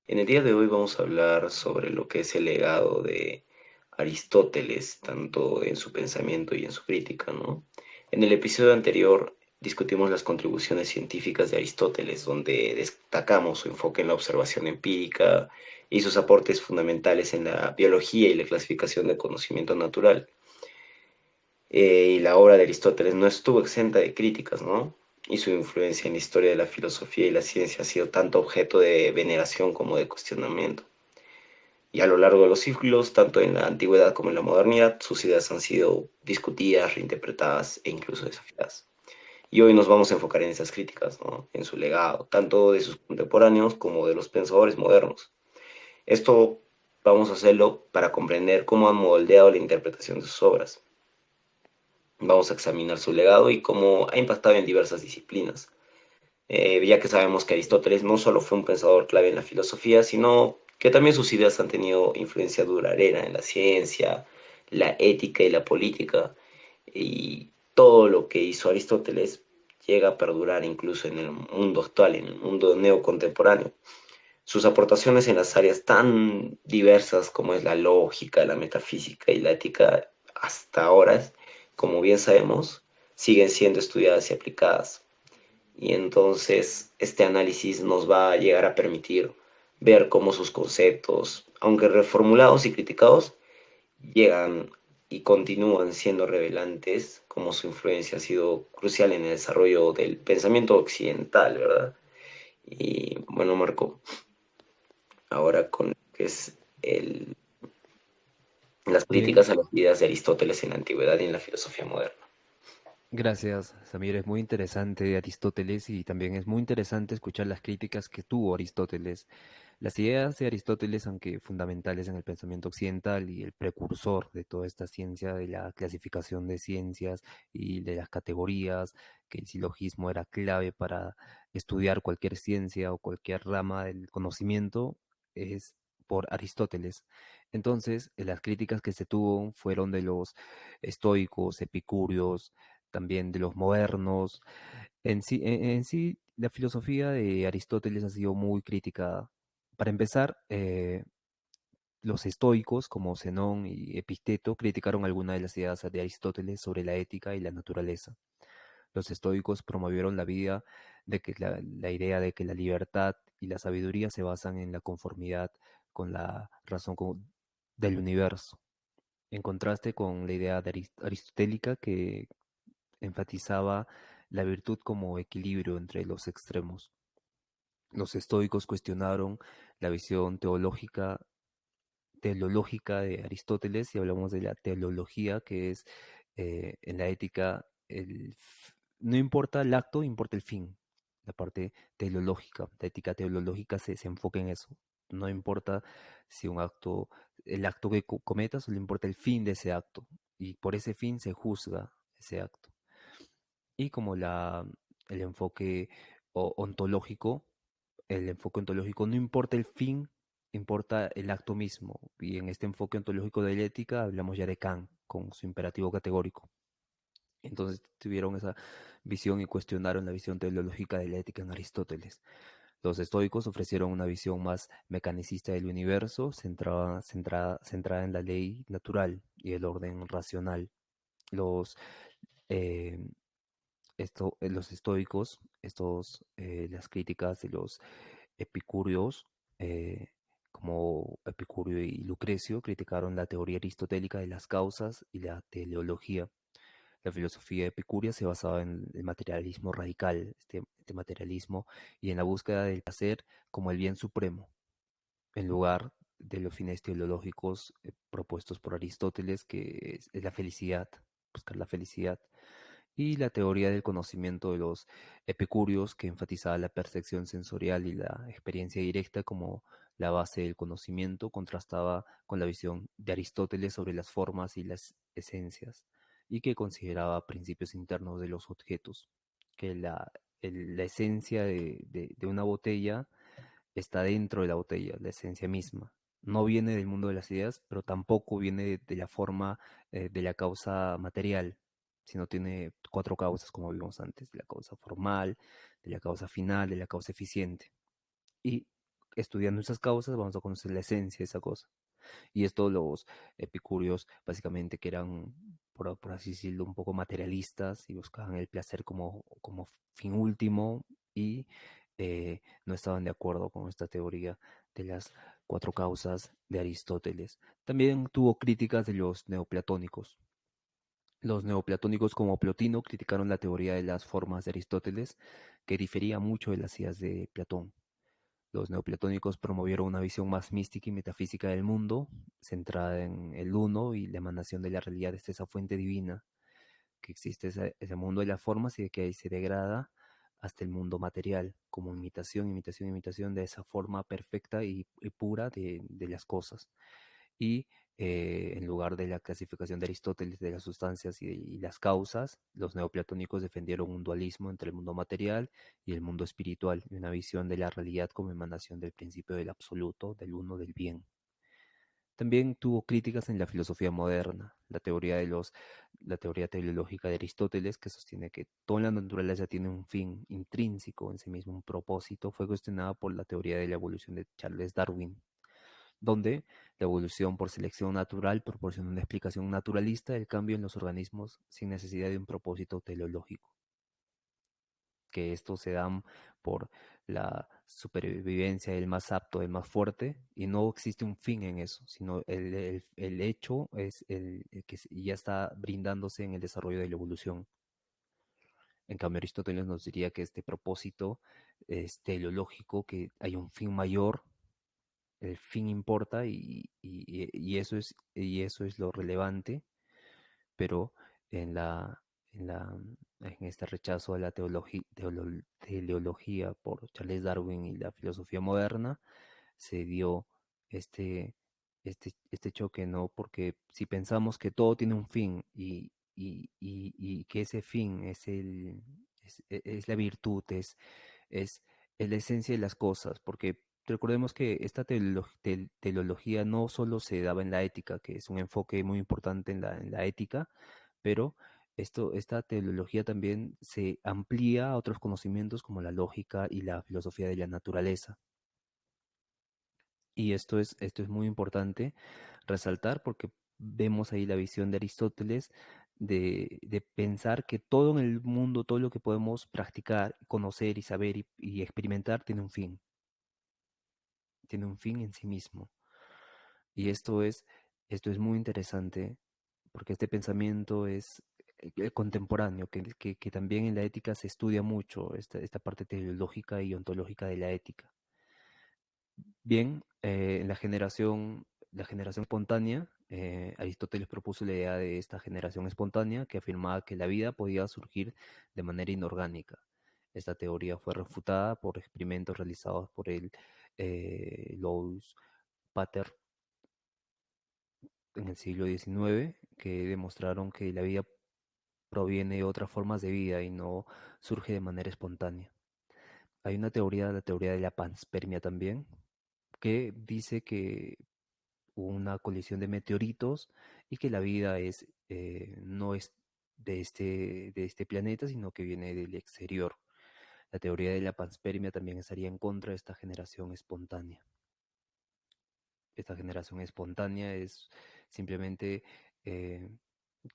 En el día de hoy vamos a hablar sobre lo que es el legado de Aristóteles, tanto en su pensamiento y en su crítica, ¿no? En el episodio anterior discutimos las contribuciones científicas de Aristóteles, donde destacamos su enfoque en la observación empírica y sus aportes fundamentales en la biología y la clasificación del conocimiento natural. Y la obra de Aristóteles no estuvo exenta de críticas, ¿no? Y su influencia en la historia de la filosofía y la ciencia ha sido tanto objeto de veneración como de cuestionamiento. Y a lo largo de los siglos, tanto en la antigüedad como en la modernidad, sus ideas han sido discutidas, reinterpretadas e incluso desafiadas. Y hoy nos vamos a enfocar en esas críticas, ¿no? En su legado, tanto de sus contemporáneos como de los pensadores modernos. Esto vamos a hacerlo para comprender cómo han moldeado la interpretación de sus obras. Vamos a examinar su legado y cómo ha impactado en diversas disciplinas, ya que sabemos que Aristóteles no solo fue un pensador clave en la filosofía, sino que también sus ideas han tenido influencia duradera en la ciencia, la ética y la política, y todo lo que hizo Aristóteles llega a perdurar incluso en el mundo actual, en el mundo neocontemporáneo. Sus aportaciones en las áreas tan diversas como es la lógica, la metafísica y la ética hasta ahora, como bien sabemos, siguen siendo estudiadas y aplicadas. Y entonces este análisis nos va a llegar a permitir ver cómo sus conceptos, aunque reformulados y criticados, llegan y continúan siendo revelantes, como su influencia ha sido crucial en el desarrollo del pensamiento occidental, ¿verdad? Y bueno, Marco, ahora con lo que es las Bien, críticas a las ideas de Aristóteles en la antigüedad y en la filosofía moderna. gracias, Samir. Es muy interesante Aristóteles y también es muy interesante escuchar las críticas que tuvo Aristóteles. Las ideas de Aristóteles, aunque fundamentales en el pensamiento occidental y el precursor de toda esta ciencia de la clasificación de ciencias y de las categorías, que el silogismo era clave para estudiar cualquier ciencia o cualquier rama del conocimiento, es por Aristóteles. Entonces, las críticas que se tuvo fueron de los estoicos, epicúreos, también de los modernos. En sí, la filosofía de Aristóteles ha sido muy criticada. Para empezar, los estoicos, como Zenón y Epicteto, criticaron algunas de las ideas de Aristóteles sobre la ética y la naturaleza. Los estoicos promovieron la vida de que la idea de que la libertad y la sabiduría se basan en la conformidad con la razón del universo, en contraste con la idea de aristotélica que enfatizaba la virtud como equilibrio entre los extremos. Los estoicos cuestionaron la visión teleológica de Aristóteles y hablamos de la teleología, que es en la ética, no importa el acto, importa el fin. La parte teleológica, la ética teleológica se enfoca en eso. No importa si un acto, el acto que cometas, solo importa el fin de ese acto. Y por ese fin se juzga ese acto. Y como el enfoque ontológico, el enfoque ontológico no importa el fin, importa el acto mismo. Y en este enfoque ontológico de la ética hablamos ya de Kant, con su imperativo categórico. Entonces tuvieron esa visión y cuestionaron la visión teleológica de la ética en Aristóteles. Los estoicos ofrecieron una visión más mecanicista del universo, centrada en la ley natural y el orden racional. Los eh, los estoicos, las críticas de los epicúreos, eh, como Epicurio y Lucrecio, criticaron la teoría aristotélica de las causas y la teleología. La filosofía epicúrea se basaba en el materialismo radical, este materialismo, y en la búsqueda del placer como el bien supremo, en lugar de los fines teleológicos propuestos por Aristóteles, que es la felicidad, buscar la felicidad, y la teoría del conocimiento de los epicúreos, que enfatizaba la percepción sensorial y la experiencia directa como la base del conocimiento, contrastaba con la visión de Aristóteles sobre las formas y las esencias, y que consideraba principios internos de los objetos, que la esencia de una botella está dentro de la botella, la esencia misma. No viene del mundo de las ideas, pero tampoco viene de la forma de la causa material, sino tiene cuatro causas, como vimos antes, de la causa formal, de la causa final, de la causa eficiente. Y estudiando esas causas vamos a conocer la esencia de esa cosa. Y esto los epicúreos, básicamente, que eran, por así decirlo, un poco materialistas y buscaban el placer como fin último y no estaban de acuerdo con esta teoría de las cuatro causas de Aristóteles. También tuvo críticas de los neoplatónicos. Los neoplatónicos como Plotino criticaron la teoría de las formas de Aristóteles, que difería mucho de las ideas de Platón. Los neoplatónicos promovieron una visión más mística y metafísica del mundo, centrada en el uno y la emanación de la realidad desde esa fuente divina que existe, ese mundo de las formas y de que ahí se degrada hasta el mundo material, como imitación, imitación, imitación de esa forma perfecta y pura de las cosas. Y en lugar de la clasificación de Aristóteles de las sustancias y las causas, los neoplatónicos defendieron un dualismo entre el mundo material y el mundo espiritual, y una visión de la realidad como emanación del principio del absoluto, del uno, del bien. También tuvo críticas en la filosofía moderna, la teoría teleológica de Aristóteles, que sostiene que toda la naturaleza tiene un fin intrínseco en sí mismo, un propósito, fue cuestionada por la teoría de la evolución de Charles Darwin, donde la evolución por selección natural proporciona una explicación naturalista del cambio en los organismos sin necesidad de un propósito teleológico, que estos se dan por la supervivencia del más apto, del más fuerte, y no existe un fin en eso, sino el hecho es el que ya está brindándose en el desarrollo de la evolución. En cambio, Aristóteles nos diría que este propósito es teleológico, que hay un fin mayor, el fin importa y eso es lo relevante, pero en en la, en este rechazo a la teleología por Charles Darwin y la filosofía moderna, se dio este, este choque, ¿no? Porque si pensamos que todo tiene un fin y que ese fin es la virtud, es, es la esencia de las cosas, porque recordemos que esta teleología no solo se daba en la ética, que es un enfoque muy importante en la ética, pero esta teleología también se amplía a otros conocimientos como la lógica y la filosofía de la naturaleza. Y esto es muy importante resaltar porque vemos ahí la visión de Aristóteles de pensar que todo en el mundo, todo lo que podemos practicar, conocer y saber y experimentar tiene un fin en sí mismo. Y esto es muy interesante porque este pensamiento es contemporáneo, que también en la ética se estudia mucho esta parte teleológica y ontológica de la ética. Bien, en la generación espontánea, Aristóteles propuso la idea de esta generación espontánea que afirmaba que la vida podía surgir de manera inorgánica. Esta teoría fue refutada por experimentos realizados por el Louis Pater en el siglo XIX, que demostraron que la vida proviene de otras formas de vida y no surge de manera espontánea. Hay una teoría, la teoría de la panspermia también, que dice que hubo una colisión de meteoritos y que la vida no es de este planeta, sino que viene del exterior. La teoría de la panspermia también estaría en contra de esta generación espontánea. Esta generación espontánea es simplemente eh,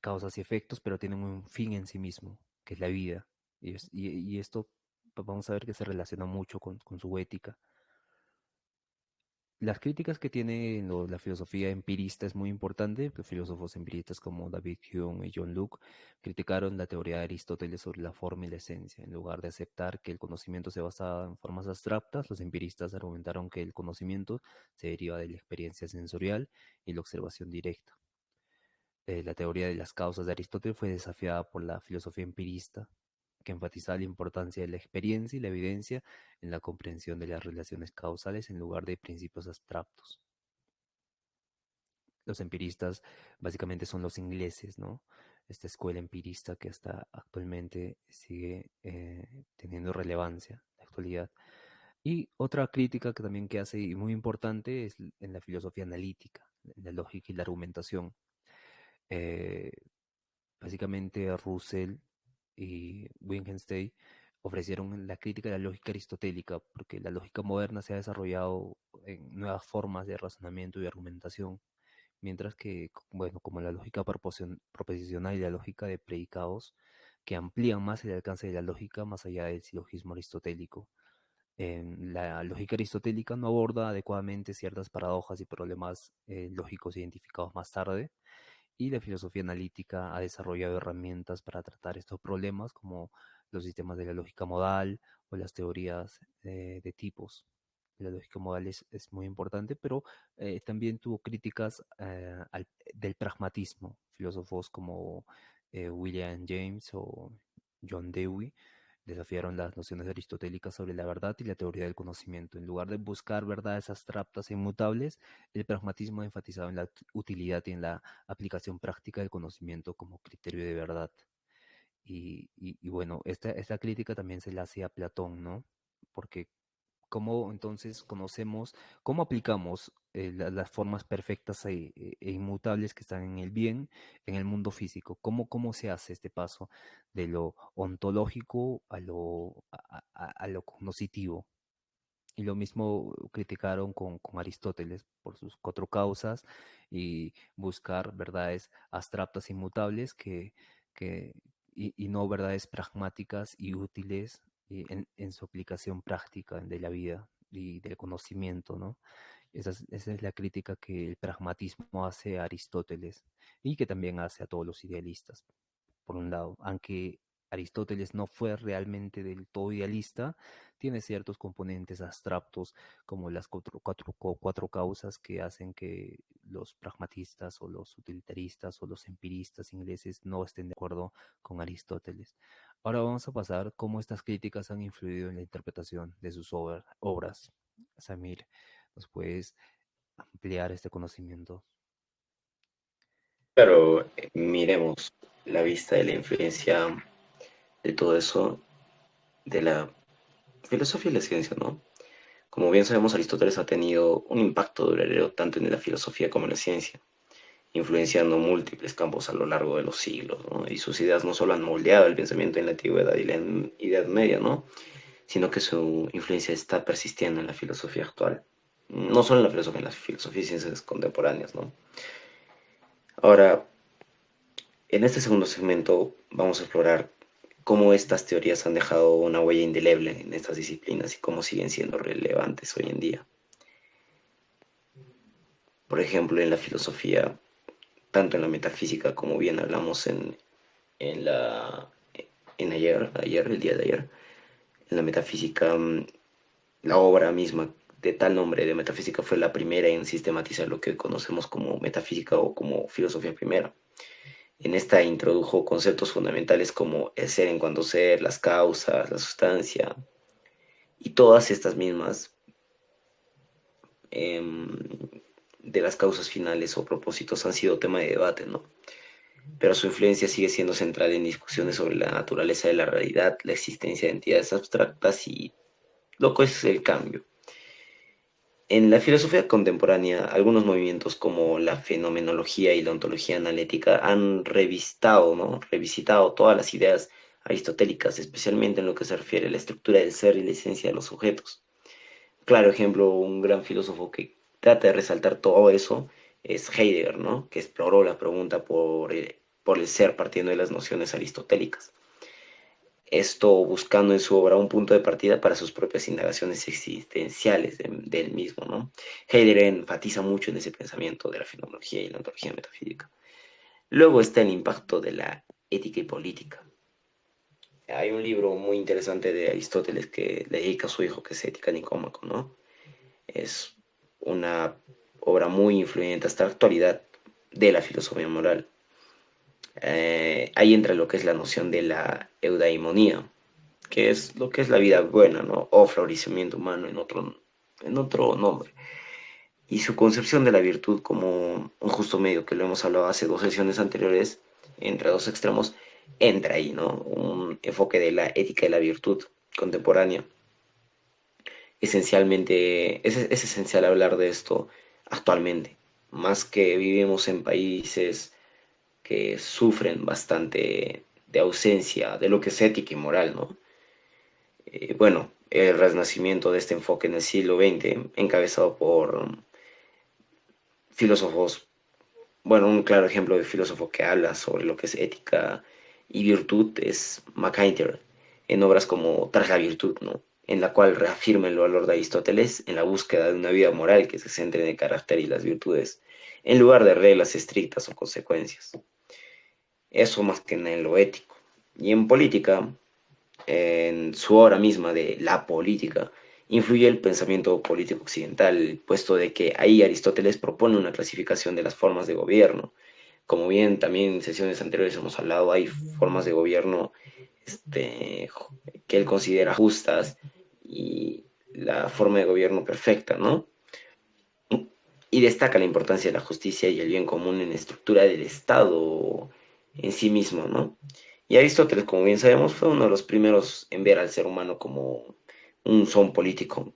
causas y efectos, pero tienen un fin en sí mismo, que es la vida. Y esto vamos a ver que se relaciona mucho con su ética. Las críticas que tiene la filosofía empirista es muy importante. Los filósofos empiristas como David Hume y John Locke criticaron la teoría de Aristóteles sobre la forma y la esencia. En lugar de aceptar que el conocimiento se basaba en formas abstractas, los empiristas argumentaron que el conocimiento se deriva de la experiencia sensorial y la observación directa. La teoría de las causas de Aristóteles fue desafiada por la filosofía empirista, que enfatizaba la importancia de la experiencia y la evidencia en la comprensión de las relaciones causales en lugar de principios abstractos. Los empiristas básicamente son los ingleses, ¿no? Esta escuela empirista que hasta actualmente sigue teniendo relevancia en la actualidad. Y otra crítica que también que hace y muy importante es en la filosofía analítica, en la lógica y la argumentación. Eh, Básicamente Russell y Wittgenstein ofrecieron la crítica de la lógica aristotélica, porque la lógica moderna se ha desarrollado en nuevas formas de razonamiento y argumentación, mientras que, bueno, como la lógica proposicional y la lógica de predicados, que amplían más el alcance de la lógica más allá del silogismo aristotélico. La lógica aristotélica no aborda adecuadamente ciertas paradojas y problemas lógicos identificados más tarde, y la filosofía analítica ha desarrollado herramientas para tratar estos problemas, como los sistemas de la lógica modal o las teorías de tipos. La lógica modal es muy importante, pero también tuvo críticas del pragmatismo. Filósofos como William James o John Dewey desafiaron las nociones aristotélicas sobre la verdad y la teoría del conocimiento. En lugar de buscar verdades abstractas e inmutables, el pragmatismo ha enfatizado en la utilidad y en la aplicación práctica del conocimiento como criterio de verdad. Y bueno, esta crítica también se la hacía a Platón, ¿no? Porque cómo entonces conocemos, cómo aplicamos las formas perfectas e inmutables que están en el bien, en el mundo físico, cómo se hace este paso de lo ontológico a lo cognoscitivo. Y lo mismo criticaron con Aristóteles por sus cuatro causas y buscar verdades abstractas e inmutables que, y no verdades pragmáticas y útiles en su aplicación práctica de la vida y del conocimiento, ¿no? Esa es la crítica que el pragmatismo hace a Aristóteles y que también hace a todos los idealistas, por un lado. Aunque Aristóteles no fue realmente del todo idealista, tiene ciertos componentes abstractos como las cuatro causas que hacen que los pragmatistas o los utilitaristas o los empiristas ingleses no estén de acuerdo con Aristóteles. Ahora vamos a pasar cómo estas críticas han influido en la interpretación de sus obras. Samir, ¿nos puedes ampliar este conocimiento? Claro, miremos la vista de la influencia de todo eso, de la filosofía y la ciencia, ¿no? Como bien sabemos, Aristóteles ha tenido un impacto duradero tanto en la filosofía como en la ciencia, influenciando múltiples campos a lo largo de los siglos, ¿no? Y sus ideas no solo han moldeado el pensamiento en la antigüedad y la Edad Media, ¿no? Sino que su influencia está persistiendo en la filosofía actual. No solo en la filosofía y ciencias contemporáneas, ¿no? Ahora, en este segundo segmento vamos a explorar cómo estas teorías han dejado una huella indeleble en estas disciplinas y cómo siguen siendo relevantes hoy en día. Por ejemplo, en la filosofía, tanto en la metafísica como bien hablamos en la en el día de ayer, en la metafísica, la obra misma de tal nombre de metafísica fue la primera en sistematizar lo que conocemos como metafísica o como filosofía primera. En esta introdujo conceptos fundamentales como el ser en cuanto ser, las causas, la sustancia, y todas estas mismas eh, de las causas finales o propósitos han sido tema de debate, ¿no? Pero su influencia sigue siendo central en discusiones sobre la naturaleza de la realidad, la existencia de entidades abstractas y lo que es el cambio. En la filosofía contemporánea, algunos movimientos como la fenomenología y la ontología analítica han revistado, ¿no? Revisitado todas las ideas aristotélicas, especialmente en lo que se refiere a la estructura del ser y la esencia de los objetos. Claro ejemplo, un gran filósofo que trata de resaltar todo eso es Heidegger, ¿no? Que exploró la pregunta por el ser partiendo de las nociones aristotélicas. Esto buscando en su obra un punto de partida para sus propias indagaciones existenciales del mismo, ¿no? Heidegger enfatiza mucho en ese pensamiento de la fenomenología y la ontología metafísica. Luego está el impacto de la ética y política. Hay un libro muy interesante de Aristóteles que le dedica a su hijo, que es Ética Nicómaco, ¿no? Es una obra muy influyente hasta la actualidad de la filosofía moral. Ahí entra lo que es la noción de la eudaimonía, que es lo que es la vida buena, ¿no? O florecimiento humano en otro nombre. Y su concepción de la virtud como un justo medio, que lo hemos hablado hace dos sesiones anteriores, entre dos extremos, entra ahí, ¿no? Un enfoque de la ética de la virtud contemporánea. Esencialmente, es esencial hablar de esto actualmente, más que vivimos en países que sufren bastante de ausencia de lo que es ética y moral, ¿no? Bueno, el renacimiento de este enfoque en el siglo XX, encabezado por filósofos, bueno, un claro ejemplo de filósofo que habla sobre lo que es ética y virtud es MacIntyre, en obras como Tras la virtud, ¿no? En la cual reafirma el valor de Aristóteles en la búsqueda de una vida moral que se centre en el carácter y las virtudes, en lugar de reglas estrictas o consecuencias. Eso más que en lo ético. Y en política, en su obra misma de La política, influye el pensamiento político occidental, puesto de que ahí Aristóteles propone una clasificación de las formas de gobierno. Como bien también en sesiones anteriores hemos hablado, hay formas de gobierno este, que él considera justas y la forma de gobierno perfecta, ¿no? Y destaca la importancia de la justicia y el bien común en la estructura del Estado en sí mismo, ¿no? Y Aristóteles, como bien sabemos, fue uno de los primeros en ver al ser humano como un son político,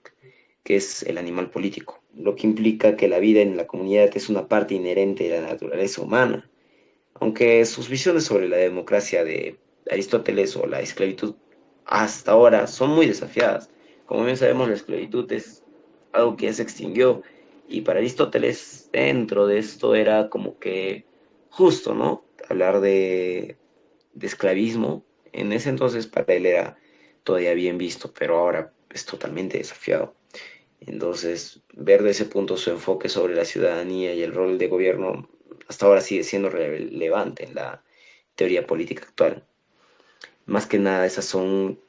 que es el animal político, lo que implica que la vida en la comunidad es una parte inherente de la naturaleza humana, aunque sus visiones sobre la democracia de Aristóteles o la esclavitud hasta ahora son muy desafiadas. Como bien sabemos, la esclavitud es algo que ya se extinguió y para Aristóteles dentro de esto era como que justo, ¿no? Hablar de esclavismo. En ese entonces para él era todavía bien visto, pero ahora es totalmente desafiado. Entonces, ver de ese punto su enfoque sobre la ciudadanía y el rol de gobierno hasta ahora sigue siendo relevante en la teoría política actual. Más que nada, esas son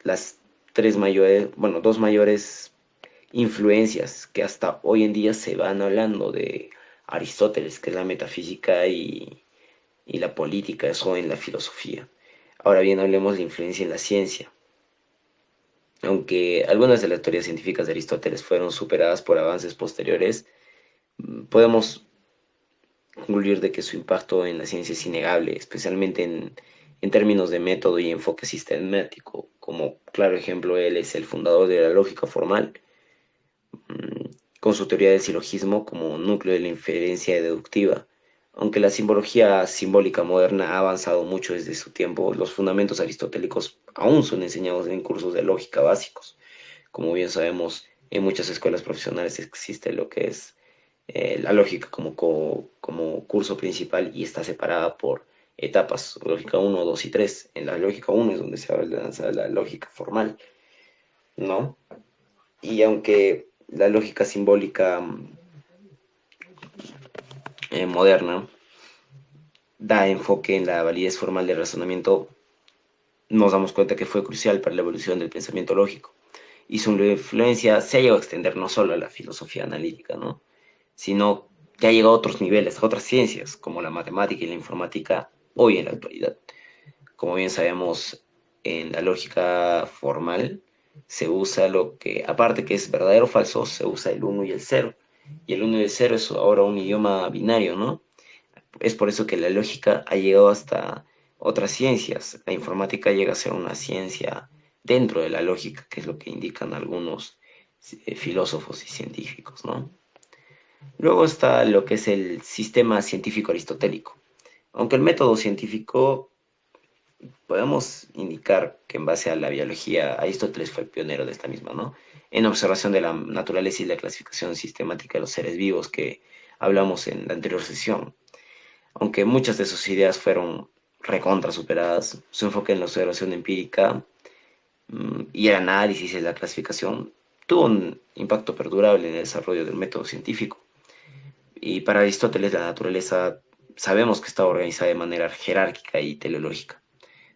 las tres mayores, bueno, dos mayores influencias que hasta hoy en día se van hablando de Aristóteles, que es la metafísica y la política, eso en la filosofía. Ahora bien, hablemos de influencia en la ciencia. Aunque algunas de las teorías científicas de Aristóteles fueron superadas por avances posteriores, podemos concluir de que su impacto en la ciencia es innegable, especialmente en términos de método y enfoque sistemático. Como claro ejemplo, él es el fundador de la lógica formal, con su teoría del silogismo como núcleo de la inferencia deductiva. Aunque la simbología simbólica moderna ha avanzado mucho desde su tiempo, los fundamentos aristotélicos aún son enseñados en cursos de lógica básicos. Como bien sabemos, en muchas escuelas profesionales existe lo que es la lógica como curso principal y está separada por etapas, lógica uno 2 y 3. En la lógica uno es donde se habla de la lógica formal, ¿no? Y aunque la lógica simbólica moderna da enfoque en la validez formal del razonamiento, nos damos cuenta que fue crucial para la evolución del pensamiento lógico. Y su influencia se ha llegado a extender no solo a la filosofía analítica, ¿no? Sino que ha llegado a otros niveles, a otras ciencias, como la matemática y la informática hoy en la actualidad. Como bien sabemos, en la lógica formal se usa lo que, aparte que es verdadero o falso, se usa el uno y el cero. Y el uno y el cero es ahora un idioma binario, ¿no? Es por eso que la lógica ha llegado hasta otras ciencias. La informática llega a ser una ciencia dentro de la lógica, que es lo que indican algunos filósofos y científicos, ¿no? Luego está lo que es el sistema científico aristotélico. Aunque el método científico podemos indicar que en base a la biología Aristóteles fue el pionero de esta misma, ¿no? En observación de la naturaleza y la clasificación sistemática de los seres vivos que hablamos en la anterior sesión. Aunque muchas de sus ideas fueron recontra superadas, su enfoque en la observación empírica y el análisis y la clasificación tuvo un impacto perdurable en el desarrollo del método científico. Y para Aristóteles la naturaleza sabemos que está organizada de manera jerárquica y teleológica,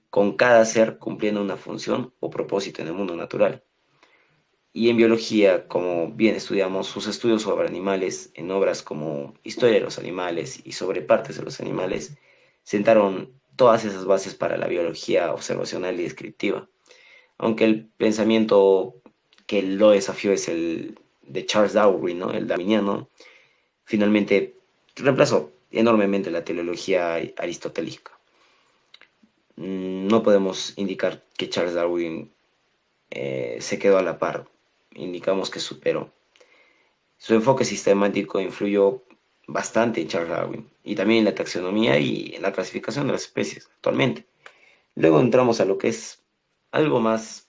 con cada ser cumpliendo una función o propósito en el mundo natural. Y en biología, como bien estudiamos, sus estudios sobre animales en obras como Historia de los animales y sobre partes de los animales sentaron todas esas bases para la biología observacional y descriptiva. Aunque el pensamiento que lo desafió es el de Charles Darwin, ¿no? El darwiniano, finalmente reemplazó enormemente la teleología aristotélica. No podemos indicar que Charles Darwin se quedó a la par, indicamos que superó. Su enfoque sistemático influyó bastante en Charles Darwin y también en la taxonomía y en la clasificación de las especies actualmente. Luego entramos a lo que es algo más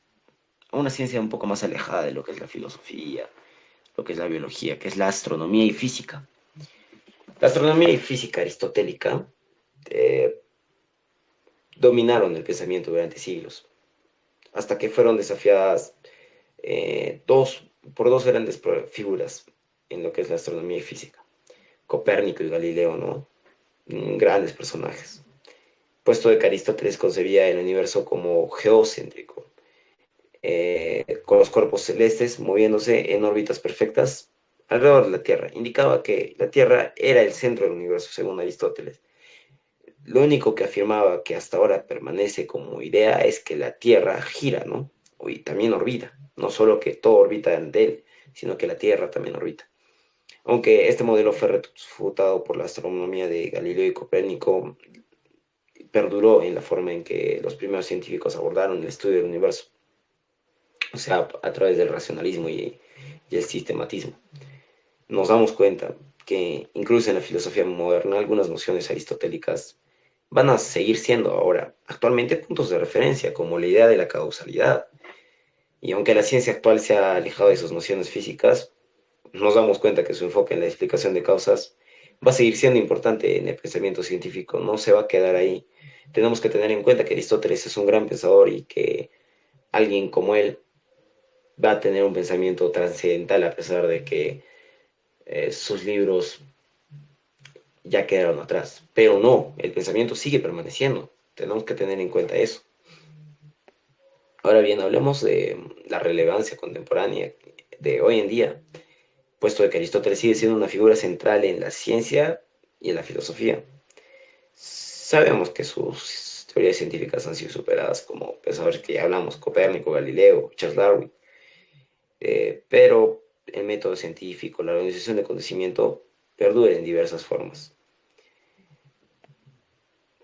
a una ciencia un poco más alejada de lo que es la filosofía, lo que es la biología, que es la astronomía y física. La astronomía y física aristotélica eh, dominaron el pensamiento durante siglos, hasta que fueron desafiadas por dos grandes figuras en lo que es la astronomía y física, Copérnico y Galileo, ¿no? Grandes personajes. Puesto de que Aristóteles concebía el universo como geocéntrico, con los cuerpos celestes moviéndose en órbitas perfectas alrededor de la Tierra. Indicaba que la Tierra era el centro del universo, según Aristóteles. Lo único que afirmaba que hasta ahora permanece como idea es que la Tierra gira, ¿no? Y también orbita. No solo que todo orbita ante él, sino que la Tierra también orbita. Aunque este modelo fue refutado por la astronomía de Galileo y Copérnico, perduró en la forma en que los primeros científicos abordaron el estudio del universo, o sea, a través del racionalismo y el sistematismo. Nos damos cuenta que incluso en la filosofía moderna algunas nociones aristotélicas van a seguir siendo ahora actualmente puntos de referencia, como la idea de la causalidad. Y aunque la ciencia actual se ha alejado de sus nociones físicas, nos damos cuenta que su enfoque en la explicación de causas va a seguir siendo importante en el pensamiento científico, no se va a quedar ahí. Tenemos que tener en cuenta que Aristóteles es un gran pensador y que alguien como él va a tener un pensamiento trascendental a pesar de que sus libros ya quedaron atrás. Pero no, el pensamiento sigue permaneciendo. Tenemos que tener en cuenta eso. Ahora bien, hablemos de la relevancia contemporánea de hoy en día, puesto de que Aristóteles sigue siendo una figura central en la ciencia y en la filosofía. Sabemos que sus teorías científicas han sido superadas como pensadores que ya hablamos, Copérnico, Galileo, Charles Darwin, pero el método científico, la organización de conocimiento, perdura en diversas formas.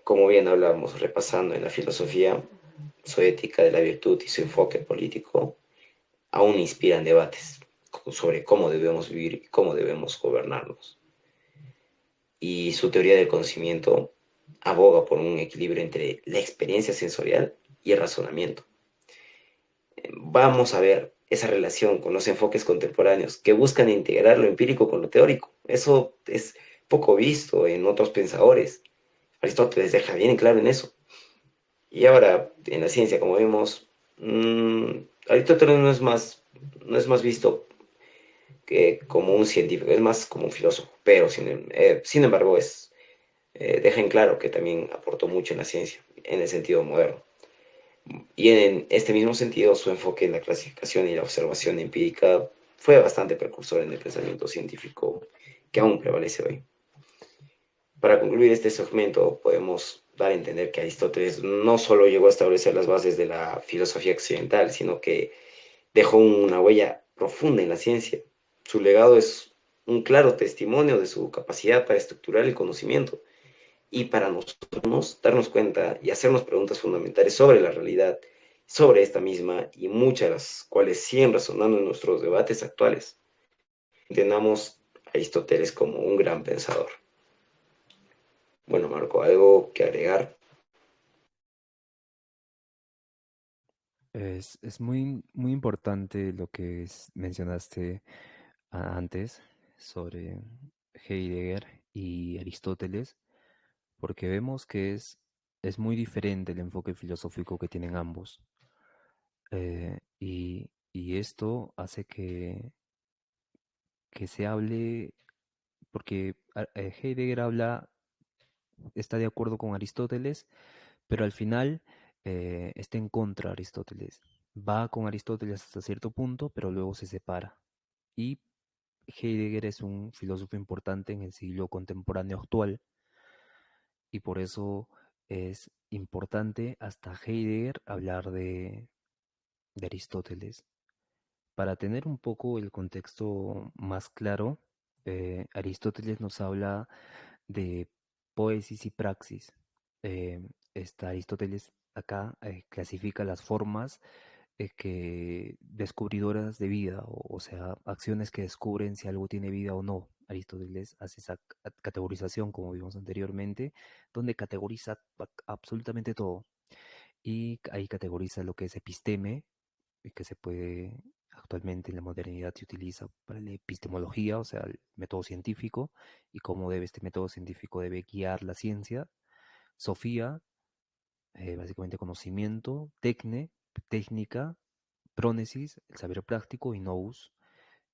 Como bien hablamos, repasando en la filosofía, su ética de la virtud y su enfoque político aún inspiran debates sobre cómo debemos vivir y cómo debemos gobernarnos. Y su teoría del conocimiento aboga por un equilibrio entre la experiencia sensorial y el razonamiento. Vamos a ver esa relación con los enfoques contemporáneos que buscan integrar lo empírico con lo teórico. Eso es poco visto en otros pensadores. Aristóteles deja bien claro en eso. Y ahora, en la ciencia, como vemos, Aristóteles no es más visto que como un científico, es más como un filósofo, pero sin embargo deja en claro que también aportó mucho en la ciencia, en el sentido moderno. Y en este mismo sentido, su enfoque en la clasificación y la observación empírica fue bastante precursor en el pensamiento científico que aún prevalece hoy. Para concluir este segmento, podemos dar a entender que Aristóteles no solo llegó a establecer las bases de la filosofía occidental, sino que dejó una huella profunda en la ciencia. Su legado es un claro testimonio de su capacidad para estructurar el conocimiento y para nosotros darnos cuenta y hacernos preguntas fundamentales sobre la realidad, sobre esta misma y muchas de las cuales siguen resonando en nuestros debates actuales. Entendamos a Aristóteles como un gran pensador. Bueno, Marco, ¿algo que agregar? Es muy, muy importante lo que mencionaste antes sobre Heidegger y Aristóteles, porque vemos que es muy diferente el enfoque filosófico que tienen ambos. Y esto hace que se hable, porque Heidegger está de acuerdo con Aristóteles, pero al final está en contra de Aristóteles. Va con Aristóteles hasta cierto punto, pero luego se separa. Y Heidegger es un filósofo importante en el siglo contemporáneo actual, y por eso es importante hasta Heidegger hablar de Aristóteles. Para tener un poco el contexto más claro, Aristóteles nos habla de poesis y praxis. Eh, Aristóteles acá clasifica las formas descubridoras de vida, o sea, acciones que descubren si algo tiene vida o no. Aristóteles hace esa categorización, como vimos anteriormente, donde categoriza absolutamente todo. Y ahí categoriza lo que es episteme, y que se puede actualmente en la modernidad se utiliza para la epistemología, o sea, el método científico, y cómo debe este método científico debe guiar la ciencia. Sofía, básicamente conocimiento, técnica, prónesis, el saber práctico, y nous,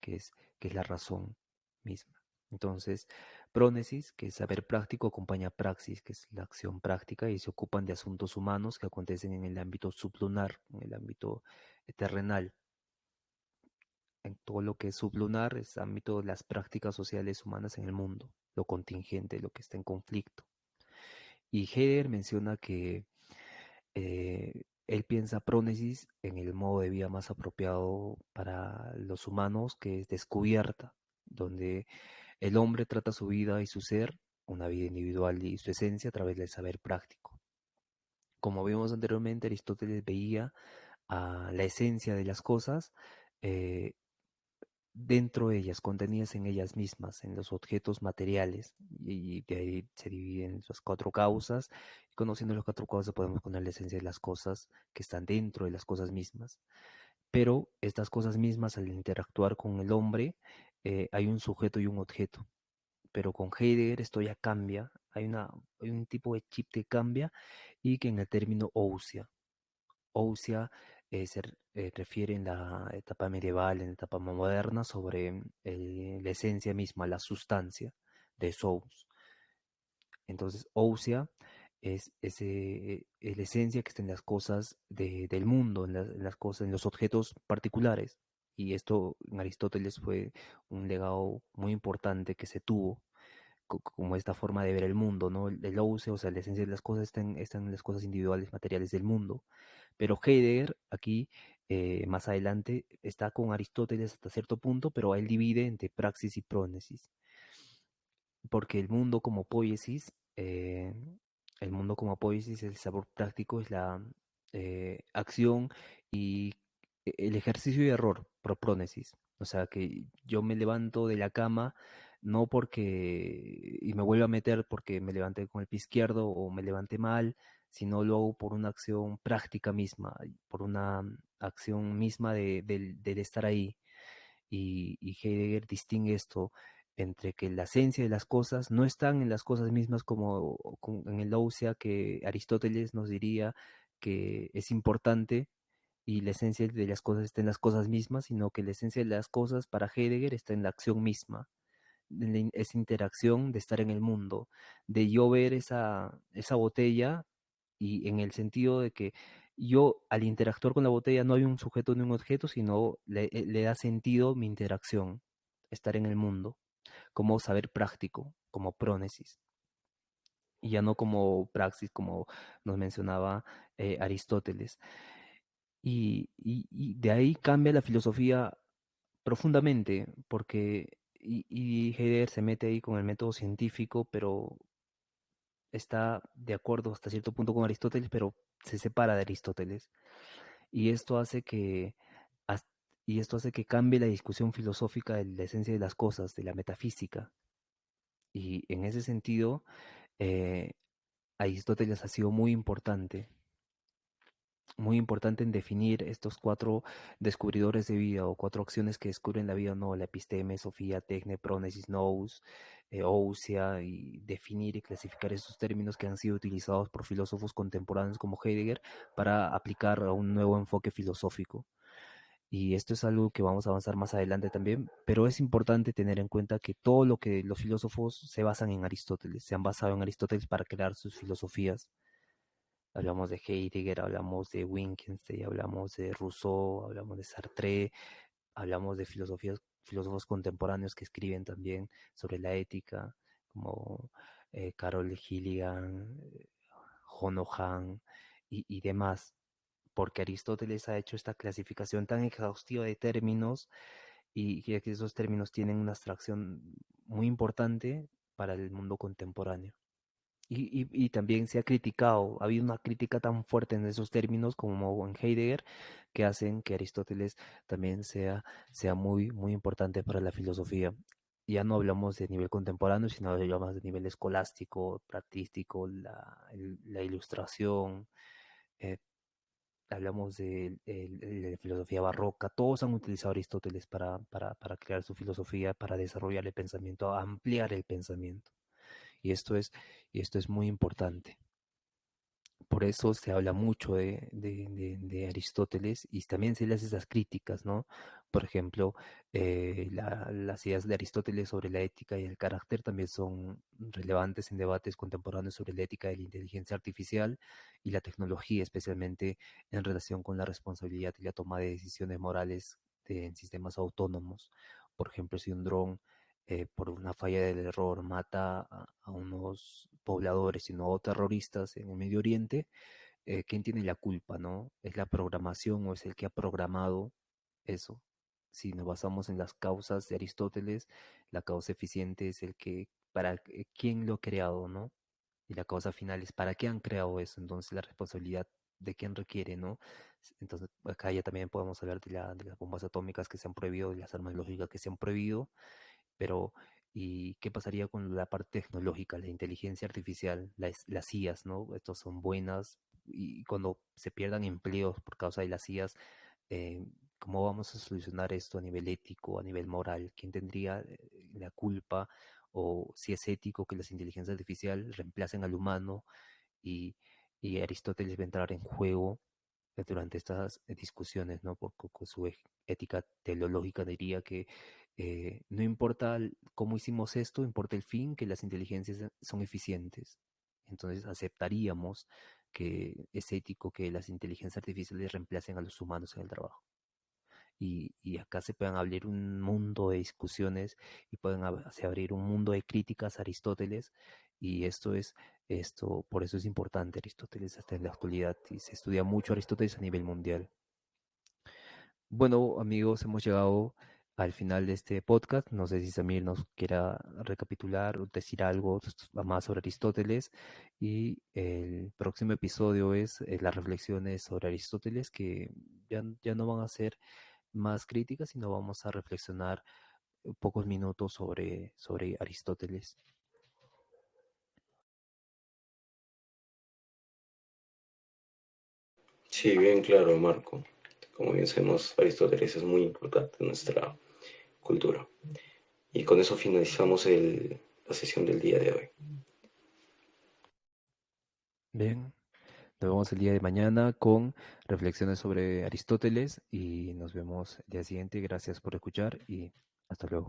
que es, que es la razón misma. Entonces, prónesis, que es saber práctico, acompaña praxis, que es la acción práctica, y se ocupan de asuntos humanos que acontecen en el ámbito sublunar, en el ámbito terrenal. En todo lo que es sublunar es ámbito de las prácticas sociales humanas en el mundo, lo contingente, lo que está en conflicto. Y Heidegger menciona que él piensa prónesis en el modo de vida más apropiado para los humanos, que es descubierta, donde el hombre trata su vida y su ser, una vida individual y su esencia a través del saber práctico. Como vimos anteriormente, Aristóteles veía a la esencia de las cosas eh, dentro de ellas, contenidas en ellas mismas, en los objetos materiales, y de ahí se dividen las cuatro causas. Y conociendo las cuatro causas podemos poner la esencia de las cosas que están dentro de las cosas mismas. Pero estas cosas mismas, al interactuar con el hombre, hay un sujeto y un objeto. Pero con Heidegger esto ya cambia, hay un tipo de chip que cambia, y que en el término ousia. Ousia refiere en la etapa medieval, en la etapa moderna, sobre la esencia misma, la sustancia de Sous. Entonces, ousia es la esencia que está en las cosas del mundo, en las cosas, en los objetos particulares. Y esto en Aristóteles fue un legado muy importante que se tuvo como esta forma de ver el mundo, ¿no? El ousia, o sea, la esencia de las cosas están en las cosas individuales, materiales del mundo. Pero Heidegger, aquí, más adelante, está con Aristóteles hasta cierto punto, pero él divide entre praxis y prónesis, porque el mundo como poiesis, el sabor práctico es la acción y el ejercicio y error, prónesis. O sea, que yo me levanto de la cama no porque, y me vuelvo a meter porque me levanté con el pie izquierdo o me levanté mal, sino lo hago por una acción práctica misma, por una acción misma del estar ahí. Y Heidegger distingue esto entre que la esencia de las cosas no están en las cosas mismas como en el ousia, que Aristóteles nos diría que es importante, y la esencia de las cosas está en las cosas mismas, sino que la esencia de las cosas para Heidegger está en la acción misma, en esa interacción de estar en el mundo, de yo ver esa botella, y en el sentido de que yo al interactuar con la botella no hay un sujeto ni un objeto, sino le da sentido mi interacción, estar en el mundo, como saber práctico, como prónesis, y ya no como praxis, como nos mencionaba Aristóteles. Y de ahí cambia la filosofía profundamente, porque y Heidegger se mete ahí con el método científico, pero está de acuerdo hasta cierto punto con Aristóteles, pero se separa de Aristóteles. Y esto hace que, as- y esto hace que cambie la discusión filosófica de la esencia de las cosas, de la metafísica. Y en ese sentido, eh, Aristóteles ha sido muy importante en definir estos cuatro descubridores de vida, o cuatro acciones que descubren la vida, no, la episteme, Sofía, tecne, prónesis, nous, ousia, y definir y clasificar estos términos que han sido utilizados por filósofos contemporáneos como Heidegger para aplicar a un nuevo enfoque filosófico. Y esto es algo que vamos a avanzar más adelante también, pero es importante tener en cuenta que todo lo que los filósofos se basan en Aristóteles, se han basado en Aristóteles para crear sus filosofías. Hablamos de Heidegger, hablamos de Wittgenstein, hablamos de Rousseau, hablamos de Sartre, hablamos de filósofos contemporáneos que escriben también sobre la ética, como Carol Gilligan, Jono Han y demás, porque Aristóteles ha hecho esta clasificación tan exhaustiva de términos, y que esos términos tienen una abstracción muy importante para el mundo contemporáneo. Y también se ha criticado, ha habido una crítica tan fuerte en esos términos como en Heidegger, que hacen que Aristóteles también sea muy, muy importante para la filosofía. Ya no hablamos de nivel contemporáneo, sino hablamos de nivel escolástico, practístico, la ilustración. hablamos de filosofía barroca, todos han utilizado a Aristóteles para crear su filosofía, para desarrollar el pensamiento, ampliar el pensamiento. Y esto es, y esto es muy importante. Por eso se habla mucho de Aristóteles y también se le hace esas críticas, ¿no? Por ejemplo, las ideas de Aristóteles sobre la ética y el carácter también son relevantes en debates contemporáneos sobre la ética de la inteligencia artificial y la tecnología, especialmente en relación con la responsabilidad y la toma de decisiones morales en sistemas autónomos. Por ejemplo, si un dron por una falla del error mata a unos pobladores y no terroristas en el Medio Oriente, ¿quién tiene la culpa, no? ¿Es la programación o es el que ha programado eso? Si nos basamos en las causas de Aristóteles, la causa eficiente es el que, quién lo ha creado, ¿no? Y la causa final es para qué han creado eso. Entonces la responsabilidad de quién requiere, ¿no? Entonces acá ya también podemos hablar de las bombas atómicas que se han prohibido, de las armas lógicas que se han prohibido, pero ¿y qué pasaría con la parte tecnológica, la inteligencia artificial, las IAs, ¿no? Estos son buenas y cuando se pierdan empleos por causa de las IAs, eh, ¿cómo vamos a solucionar esto a nivel ético, a nivel moral? ¿Quién tendría la culpa o si es ético que las inteligencias artificiales reemplacen al humano y, y Aristóteles va a entrar en juego durante estas discusiones, ¿no? Con su ética teleológica diría que no importa cómo hicimos esto, importa el fin, que las inteligencias son eficientes. Entonces aceptaríamos que es ético que las inteligencias artificiales reemplacen a los humanos en el trabajo. Y acá se puedan abrir un mundo de discusiones y pueden se abrir un mundo de críticas a Aristóteles y por eso es importante Aristóteles hasta en la actualidad y se estudia mucho Aristóteles a nivel mundial. Bueno, amigos, hemos llegado al final de este podcast. No sé si Samir nos quiera recapitular o decir algo más sobre Aristóteles. Y el próximo episodio es las reflexiones sobre Aristóteles, que ya no van a ser más críticas, sino vamos a reflexionar pocos minutos sobre Aristóteles. Sí, bien claro, Marco. Como bien sabemos, Aristóteles es muy importante en nuestra cultura. Y con eso finalizamos la sesión del día de hoy. Bien, nos vemos el día de mañana con reflexiones sobre Aristóteles y nos vemos el día siguiente. Gracias por escuchar y hasta luego.